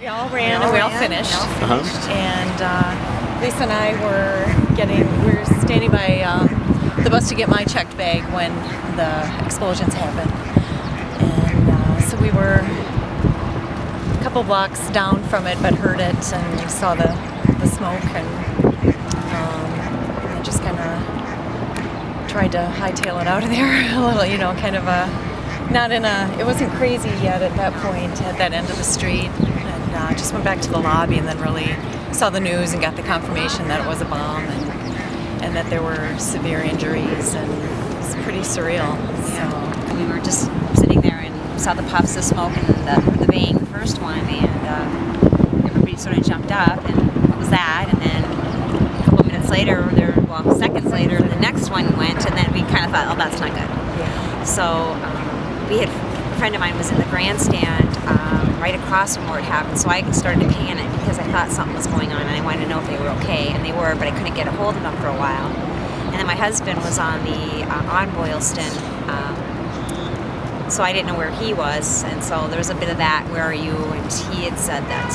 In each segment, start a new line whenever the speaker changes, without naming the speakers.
We all ran and we all finished. And Lisa and I we were standing by the bus to get my checked bag when the explosions happened. And so we were a couple blocks down from it, but heard it and we saw the smoke, and I just kind of tried to hightail it out of there a little, you know, kind of it wasn't crazy yet at that point at that end of the street, and just went back to the lobby and then really saw the news and got the confirmation that it was a bomb and that there were severe injuries, and it was pretty surreal. So
we were just sitting there and saw the puffs of smoke and the bang, the first one, and everybody sort of jumped up, and what was that? And then a couple of minutes later, seconds later, the next one went, and then we kind of thought, oh, that's not good.
Yeah.
So a friend of mine was in the grandstand right across from where it happened, so I started to panic because I thought something was going on and I wanted to know if they were okay, and they were, but I couldn't get a hold of them for a while. And then my husband was on Boylston, so I didn't know where he was, and so there was a bit of that, where are you? And he had said that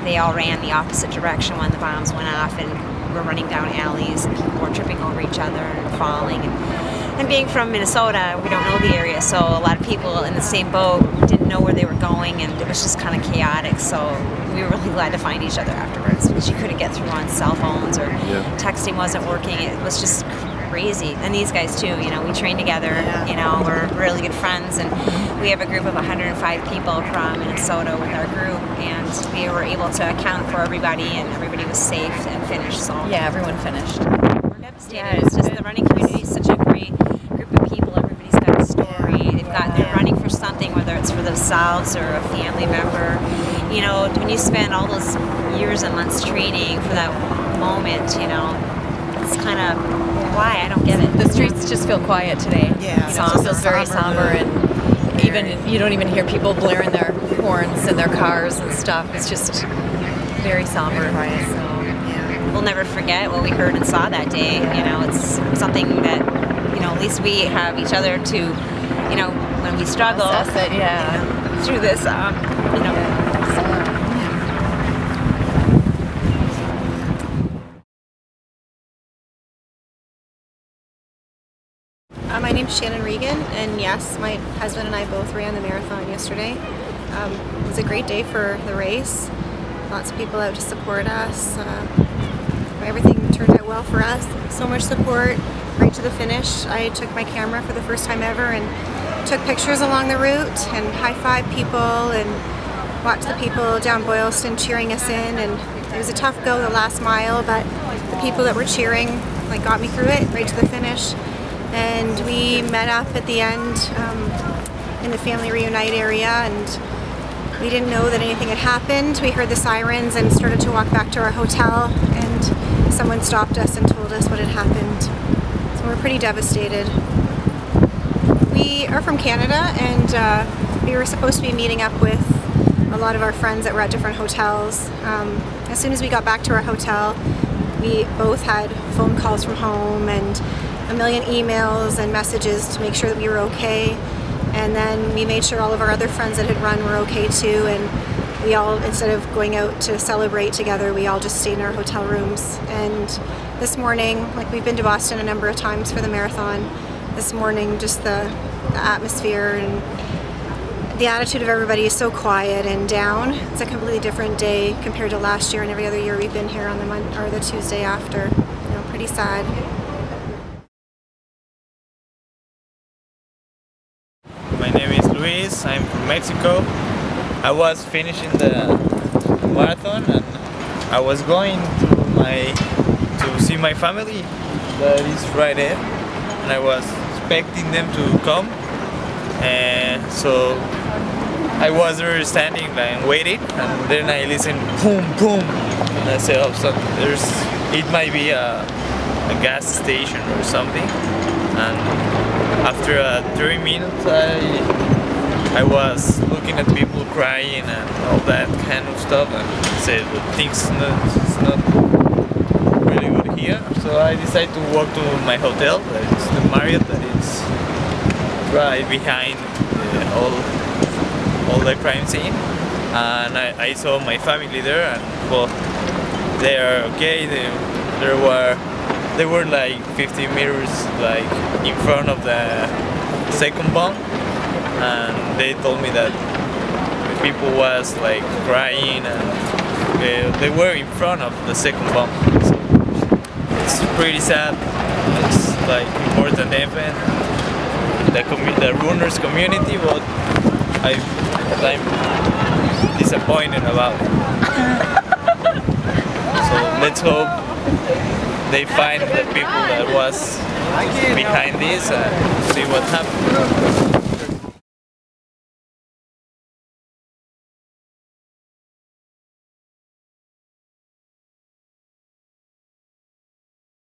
they all ran the opposite direction when the bombs went off, and were running down alleys, and people were tripping over each other and falling. And being from Minnesota, we don't know the area, so a lot of people in the same boat didn't know where they were going, and it was just kind of chaotic. So we were really glad to find each other afterwards, because you couldn't get through on cell phones, or texting wasn't working. It was just crazy. And these guys too, you know, we train together, you know, we're really good friends, and we have a group of 105 people from Minnesota with our group, and we were able to account for everybody, and everybody was safe and finished. So
yeah, everyone finished.
We're devastated. It's just the running community is such a great group of people. Everybody's got a story. They're running for something, whether it's for themselves or a family member. You know, when you spend all those years and months training for that moment, you know, it's kind of why I don't get it.
The streets just feel quiet today.
Yeah,
it feels very somber, and even you don't even hear people blaring their horns in their cars and stuff. It's just very somber.
We'll never forget what we heard and saw that day. You know, it's something that, you know, at least we have each other to, you know, when we struggle through this, you know.
My name's Shannon Regan, and yes, my husband and I both ran the marathon yesterday. It was a great day for the race. Lots of people out to support us. Everything turned out well for us. So much support right to the finish. I took my camera for the first time ever and took pictures along the route and high-fived people and watched the people down Boylston cheering us in. And it was a tough go the last mile, but the people that were cheering got me through it right to the finish. And we met up at the end in the Family Reunite area, and we didn't know that anything had happened. We heard the sirens and started to walk back to our hotel, and someone stopped us and told us what had happened. So we're pretty devastated. We are from Canada, and we were supposed to be meeting up with a lot of our friends that were at different hotels. As soon as we got back to our hotel, we both had phone calls from home and a million emails and messages to make sure that we were okay, and then we made sure all of our other friends that had run were okay too, and we all, instead of going out to celebrate together, we all just stayed in our hotel rooms. And this morning, we've been to Boston a number of times for the marathon, this morning just the atmosphere and the attitude of everybody is so quiet and down. It's a completely different day compared to last year and every other year we've been here on the Tuesday after. You know, pretty sad.
My name is Luis, I'm from Mexico. I was finishing the marathon and I was going to see my family that is right there, and I was expecting them to come, and so I was there standing and waiting, and then I listened boom boom, and I said, oh, it might be a gas station or something. And after 3 minutes I was looking at people crying and all that kind of stuff, and said things not really good here. So I decided to walk to my hotel, that is the Marriott, that is right behind all the crime scene. and I saw my family there, and well, they are okay. They were like 50 meters like in front of the second bomb, and they told me that the people was like crying, and they were in front of the second bomb. So it's pretty sad. It's like important event. The runners community, but I'm disappointed about. So let's hope they find the people that was behind this and see what happened.